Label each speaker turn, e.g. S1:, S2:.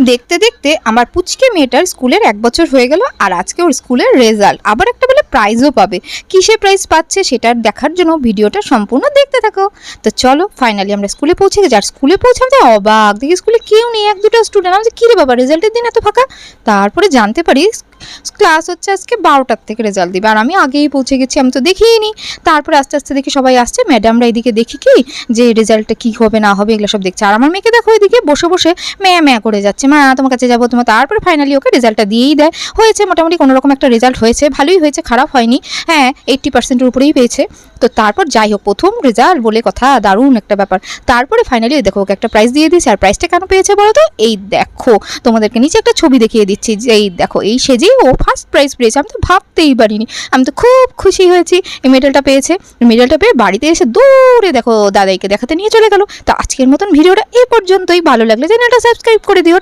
S1: দেখতে দেখতে আমার পুচকে মেয়েটার স্কুলের 1 বছর হয়ে গেল, আর আজকে ওর স্কুলের রেজাল্ট, আবার একটা বলে প্রাইজও পাবে। কিসে প্রাইজ পাচ্ছে সেটা দেখার জন্য ভিডিওটা সম্পূর্ণ দেখতে থাকো। তো চলো, ফাইনালি আমরা স্কুলে পৌঁছে গেছি। আর স্কুলে পৌঁছে আমি অবাক, দেখি স্কুলে কেউ নেই, 1-2টা স্টুডেন্ট। আমি কি রে বাবা, রেজাল্টের দিন এত ফাঁকা? তারপরে জানতে পারি ক্লাস হচ্ছে আজকে 12টার থেকে রেজাল্ট দিবে, আর আমি আগেই পৌঁছে গেছি, আমি তো দেখিই নি। তারপরে আস্তে আস্তে দেখি সবাই আসছে, ম্যাডামরা এদিকে দেখি কি যে রেজাল্টটা কি হবে না হবে এগুলো সব দেখছে। আর আমার মেয়েকে দেখো এদিকে বসে বসে ম্যা করে যাচ্ছে, মা তোমার কাছে যাবো তোমার। তারপরে ফাইনালি ওকে রেজাল্টটা দিয়েই দেয়। হয়েছে মোটামুটি কোনোরকম একটা রেজাল্ট হয়েছে, ভালোই হয়েছে, খারাপ হয়নি। হ্যাঁ, 80%-এর উপরেই পেয়েছে। তো তারপর যাই হোক, প্রথম রেজাল্ট বলে কথা, দারুণ একটা ব্যাপার। তারপরে ফাইনালি দেখো ওকে একটা প্রাইজ দিয়ে দিয়েছে। আর প্রাইজটা কেন পেয়েছে বলো তো? এই দেখো, তোমাদেরকে নিচে একটা ছবি দেখিয়ে দিচ্ছি, যে এই দেখো এই সেজেই ও ফার্স্ট প্রাইজ পেয়েছে। আমি তো ভাবতেই পারিনি, আমি তো খুব খুশি হয়েছি এই মেডেলটা পেয়েছে। মেডেলটা পেয়ে বাড়িতে এসে দৌড়ে দেখো দাদাইকে দেখাতে নিয়ে চলে গেল। তো আজকের মতন ভিডিওটা এই পর্যন্তই। ভালো লাগলে চ্যানেলটা সাবস্ক্রাইব করে দিও।